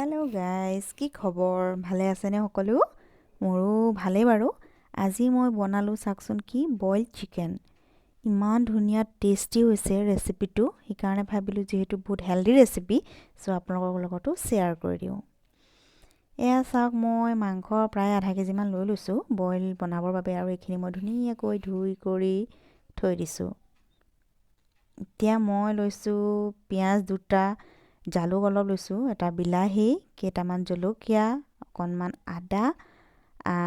Hello' guys, কি খবৰ? ভালে আছেনে সকলো? মোৰো ভালেই বাৰু। আজি মই বনালোঁ চাওকচোন, কি বইল চিকেন। ইমান ধুনীয়া টেষ্টি হৈছে ৰেচিপিটো, সেইকাৰণে ভাবিলোঁ যিহেতু বহুত হেল্ডি ৰেচিপি, চ' আপোনালোকৰ লগতো শ্বেয়াৰ কৰি দিওঁ। এয়া চাওক, মই মাংস প্ৰায় আধা কেজিমান লৈ লৈছোঁ বইল বনাবৰ বাবে, আৰু এইখিনি মই ধুনীয়াকৈ ধুই কৰি থৈ দিছোঁ। এতিয়া মই লৈছোঁ পিঁয়াজ দুটা, জালুক অলপ লৈছোঁ, এটা বিলাহী, কেইটামান জলকীয়া, অকণমান আদা,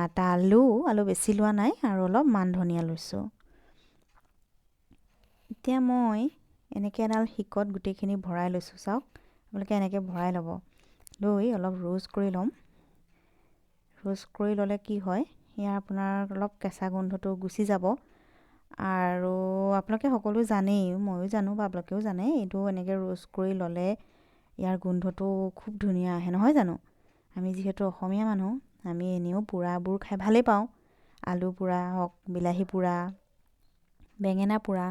এটা আলু বেছি লোৱা নাই, আৰু অলপ মান ধনিয়া লৈছোঁ। এতিয়া মই এনেকৈ এডাল শিকত গোটেইখিনি ভৰাই লৈছোঁ। চাওক, আপোনালোকে এনেকৈ ভৰাই ল'ব, লৈ অলপ ৰোষ্ট কৰি ল'ম। ৰোষ্ট কৰি ল'লে কি হয়, ইয়াৰ আপোনাৰ অলপ কেঁচা গোন্ধটো গুচি যাব। আৰু আপোনালোকে সকলো জানেই, ময়ো জানো বা আপোনালোকেও জানে, এইটো এনেকৈ ৰোষ্ট কৰি ল'লে ইয়াৰ গোন্ধটো খুব ধুনীয়া আহে, নহয় জানো? আমি যিহেতু অসমীয়া মানুহ, আমি এনেও পোৰাবোৰ খাই ভালেই পাওঁ। আলু পোৰা হওক, বিলাহী পোৰা, বেঙেনা পোৰা।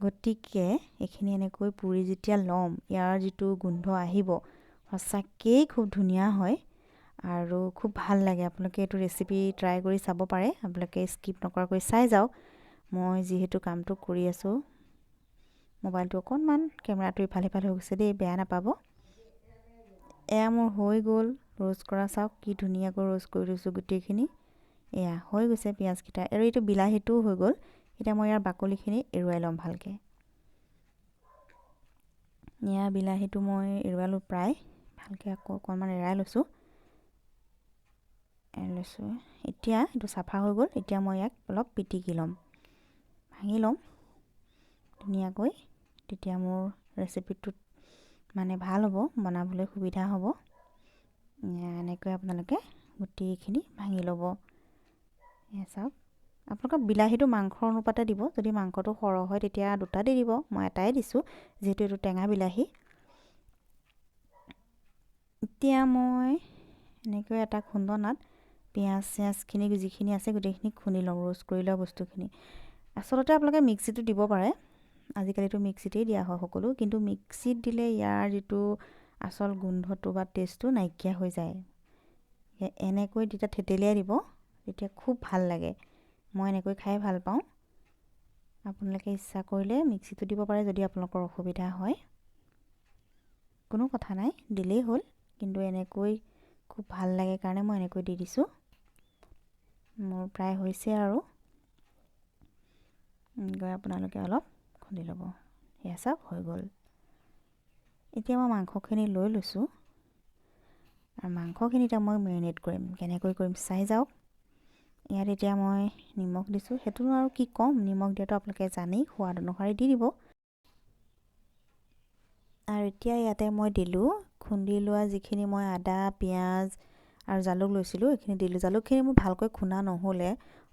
গতিকে এইখিনি এনেকৈ পুৰি যেতিয়া ল'ম, ইয়াৰ যিটো গোন্ধ আহিব, সঁচাকেই খুব ধুনীয়া হয় আৰু খুব ভাল লাগে। আপোনালোকে এইটো ৰেচিপি ট্ৰাই কৰি চাব পাৰে, আপোনালোকে স্কিপ নকৰাকৈ চাই যাওক। মই যিহেতু কামটো কৰি আছোঁ, মোবাইলটো অকণমান কেমেৰাটো ইফাল সিফাল হৈ গৈছে দেই, বেয়া নাপাব। এয়া মোৰ হৈ গ'ল ৰোষ্ট কৰা। চাওক কি ধুনীয়াকৈ ৰোষ্ট কৰি লৈছোঁ গোটেইখিনি। এয়া হৈ গৈছে পিঁয়াজকেইটা, আৰু এইটো বিলাহীটোও হৈ গ'ল। এতিয়া মই ইয়াৰ বাকলিখিনি এৰুৱাই ল'ম ভালকৈ। এয়া বিলাহীটো মই এৰুৱালোঁ প্ৰায় ভালকৈ, আকৌ অকণমান এৰাই লৈছোঁ। এতিয়া এইটো চাফা হৈ গ'ল। এতিয়া মই ইয়াক অলপ পিটিকি ল'ম, ভাঙি ল'ম ধুনীয়াকৈ। তেতিয়া মোৰ ৰেচিপিটোত মানে ভাল হ'ব, বনাবলৈ সুবিধা হ'ব। এনেকৈ আপোনালোকে গোটেইখিনি ভাঙি ল'ব। এয়া চাওক, আপোনালোকৰ বিলাহীটো মাংসৰ অনুপাতে দিব। যদি মাংসটো সৰহ হয় তেতিয়া দুটা দি দিব, মই এটাই দিছোঁ যিহেতু এইটো টেঙা বিলাহী। এতিয়া মই এনেকৈ এটা খুন্দনাত পিঁয়াজ চিয়াজখিনি যিখিনি আছে গোটেইখিনি খুন্দি লওঁ, ৰোষ্ট কৰি লোৱা বস্তুখিনি। আচলতে আপোনালোকে মিক্সিটো দিব পাৰে, আজিকালিতো মিক্সিতেই দিয়া হয় সকলো, কিন্তু মিক্সিত দিলে ইয়াৰ যিটো আচল গোন্ধটো বা টেষ্টটো নাইকিয়া হৈ যায়। এনেকৈ তেতিয়া থেতেলিয়াই দিব, তেতিয়া খুব ভাল লাগে। মই এনেকৈ খাই ভাল পাওঁ। আপোনালোকে ইচ্ছা কৰিলে মিক্সিটো দিব পাৰে যদি আপোনালোকৰ অসুবিধা হয়, কোনো কথা নাই, দিলেই হ'ল। কিন্তু এনেকৈ খুব ভাল লাগে কাৰণে মই এনেকৈ দি দিছোঁ। মোৰ প্ৰায় হৈছে আৰু গৈ আপোনালোকে অলপ খুন্দি ল'ব। সেয়া চাওক হৈ গ'ল। এতিয়া মই মাংসখিনি লৈ লৈছোঁ, আৰু মাংসখিনি এতিয়া মই মেৰিনেট কৰিম। কেনেকৈ কৰিম চাই যাওক। ইয়াত এতিয়া মই নিমখ দিছোঁ, সেইটোনো আৰু কি ক'ম, নিমখ দিয়াটো আপোনালোকে জানেই, সোৱাদ অনুসাৰে দি দিব। আৰু এতিয়া ইয়াতে মই দিলোঁ খুন্দি লোৱা যিখিনি মই আদা, পিঁয়াজ আৰু জালুক লৈছিলোঁ, এইখিনি দিলোঁ। জালুকখিনি মোৰ ভালকৈ খুন্দা নহ'লে,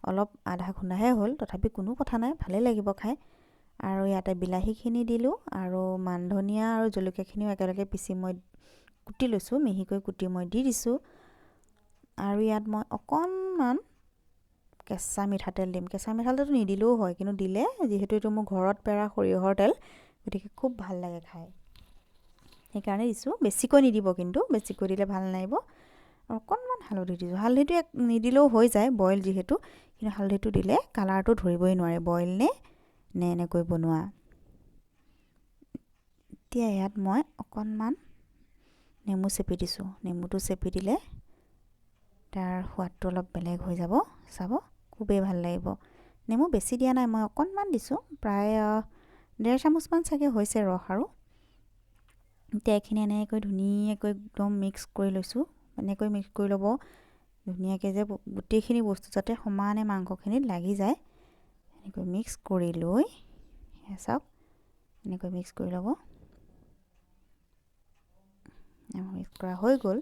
অলপ আধা খুন্দাহে হ'ল, তথাপি কোনো কথা নাই, ভালেই লাগিব খাই। আৰু ইয়াতে বিলাহীখিনি দিলোঁ, আৰু মান ধনিয়া আৰু জলকীয়াখিনিও একেলগে পিচি মই কুটি লৈছোঁ, মিহিকৈ কুটি মই দি দিছোঁ। আৰু ইয়াত মই অকণমান কেঁচা মিঠাতেল দিম। কেঁচা মিঠাতেলটো নিদিলেও হয়, কিন্তু দিলে যিহেতু এইটো মোৰ ঘৰত পেৰা সৰিয়হৰ তেল, গতিকে খুব ভাল লাগে খাই, সেইকাৰণে দিছোঁ। বেছিকৈ নিদিব, কিন্তু বেছিকৈ দিলে ভাল নালাগিব। আৰু অকণমান হালধি দিছোঁ, হালধিটো নিদিলেও হৈ যায় বইল যিহেতু, কিন্তু হালধিটো দিলে কালাৰটো ধৰিবই নোৱাৰে বইল নে এনেকৈ বনোৱা। এতিয়া ইয়াত মই অকণমান নেমু চেপি দিছোঁ। নেমুটো চেপি দিলে তাৰ সোৱাদটো অলপ বেলেগ হৈ যাব, চাব খুবেই ভাল লাগিব। নেমু বেছি দিয়া নাই, মই অকণমান দিছোঁ, প্ৰায় 1.5 চামুচমান চাগে হৈছে ৰস। আৰু এতিয়া এইখিনি এনেকৈ ধুনীয়াকৈ একদম মিক্স কৰি লৈছোঁ। এনেকৈ মিক্স কৰি ল'ব ধুনীয়াকৈ, যে গোটেইখিনি বস্তু যাতে সমানে মাংসখিনিত লাগি যায়। এনেকৈ মিক্স কৰি লৈ চাওক, এনেকৈ মিক্স কৰি ল'ব। মিক্স কৰা হৈ গ'ল।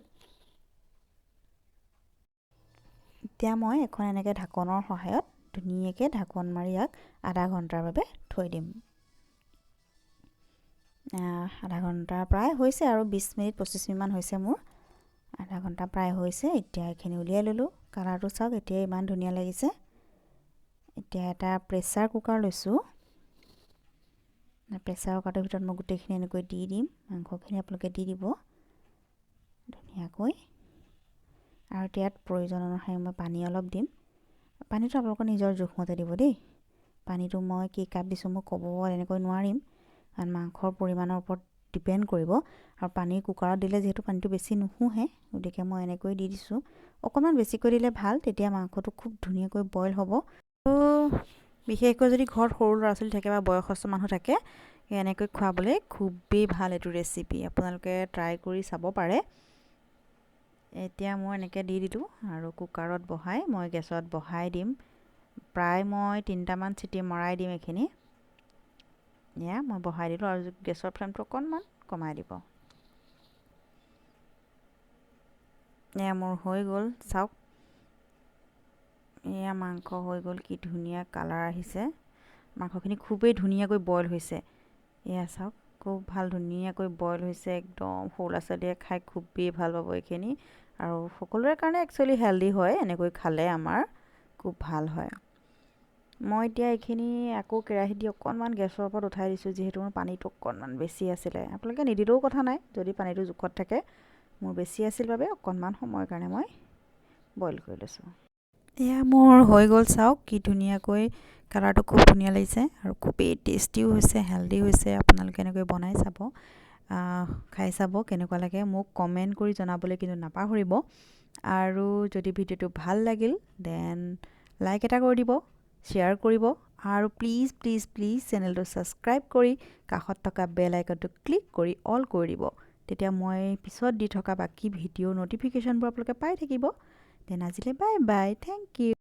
এতিয়া মই এখন এনেকৈ ঢাকনৰ সহায়ত ধুনীয়াকৈ ঢাকন মাৰি ইয়াক আধা ঘণ্টাৰ বাবে থৈ দিম। আধা ঘণ্টা প্ৰায় হৈছে, আৰু 20 মিনিট 25 মিনিটমান হৈছে মোৰ। আধা ঘণ্টা প্ৰায় হৈছে। এতিয়া এইখিনি উলিয়াই ল'লোঁ। কালাৰটো চাওক, এতিয়া ইমান ধুনীয়া লাগিছে। এতিয়া এটা প্ৰেছাৰ কুকাৰ লৈছোঁ। প্ৰেছাৰ কুকাৰটোৰ ভিতৰত মই গোটেইখিনি এনেকৈ দি দিম। মাংসখিনি আপোনালোকে দি দিব। ধুনীয়াকৈ। আৰু ইয়াত প্ৰয়োজন অনুসাৰে মই পানী অলপ দিম। পানীটো আপোনালোকৰ নিজৰ জোখমতে দিব দেই। পানীটো মই কি কাপ দিছোঁ মই ক'ব এনেকৈ নোৱাৰিম, কাৰণ মাংসৰ পৰিমাণৰ ওপৰত ডিপেণ্ড কৰিব। আৰু পানী কুকাৰত দিলে যিহেতু পানীটো বেছি নুশুহে, গতিকে মই এনেকৈ দি দিছোঁ। অকণমান বেছিকৈ দিলে ভাল, তেতিয়া মাংসটো খুব ধুনীয়াকৈ বইল হ'ব। আৰু বিশেষকৈ যদি ঘৰত সৰু ল'ৰা ছোৱালী থাকে বা বয়সস্থ মানুহ থাকে, এনেকৈ খুৱাবলৈ খুবেই ভাল এইটো ৰেচিপি। আপোনালোকে ট্ৰাই কৰি চাব পাৰে। এতিয়া মই এনেকৈ দি দিলোঁ আৰু কুকাৰত বহাই মই গেছত বহাই দিম। প্ৰায় মই 3টামান চিটি মৰাই দিম এইখিনি। এয়া মই বহাই দিলোঁ আৰু গেছৰ ফ্লেমটো অকণমান কমাই দিব। এয়া মোৰ হৈ গ'ল, চাওক। এয়া মাংস হৈ গ'ল, কি ধুনীয়া কালাৰ আহিছে। মাংসখিনি খুবেই ধুনীয়াকৈ বইল হৈছে। এয়া চাওক, খুব ভাল ধুনীয়াকৈ বইল হৈছে। একদম সৰু ল'ৰা ছোৱালীয়ে খাই খুবেই ভাল পাব এইখিনি। আৰু সকলোৰে কাৰণে একচুৱেলি হেল্ডি হয়, এনেকৈ খালে আমাৰ খুব ভাল হয়। মই এতিয়া এইখিনি আকৌ কেৰাহীত দি অকণমান গেছৰ ওপৰত উঠাই দিছোঁ, যিহেতু মোৰ পানীটো অকণমান বেছি আছিলে। আপোনালোকে নিদিলেও কথা নাই, যদি পানীটো জোখত থাকে। মোৰ বেছি আছিল বাবে অকণমান সময়ৰ কাৰণে মই বইল কৰি লৈছোঁ। এয়া মোৰ হৈ গ'ল, চাওক কি ধুনীয়াকৈ কালাৰটো খুব ধুনীয়া লাগিছে আৰু খুবেই টেষ্টিও হৈছে, হেল্ডি হৈছে। আপোনালোকে এনেকৈ বনাই চাব, খাই চাব কেনেকুৱা লাগে। মোক কমেণ্ট কৰি জনাবলৈ কিন্তু নাপাহৰিব। আৰু যদি ভিডিঅ'টো ভাল লাগিল দেন লাইক এটা কৰি দিব, শ্বেয়াৰ কৰিব আৰু প্লিজ প্লিজ প্লিজ চেনেলটো ছাবস্ক্ৰাইব কৰি কাষত থকা বেল আইকনটো ক্লিক কৰি অল কৰি দিব। তেতিয়া মই পিছত দি থকা বাকী ভিডিঅ'ৰ ন'টিফিকেশ্যনবোৰ আপোনালোকে পাই থাকিব। দেন আজিলৈ বাই বাই, থেংক ইউ।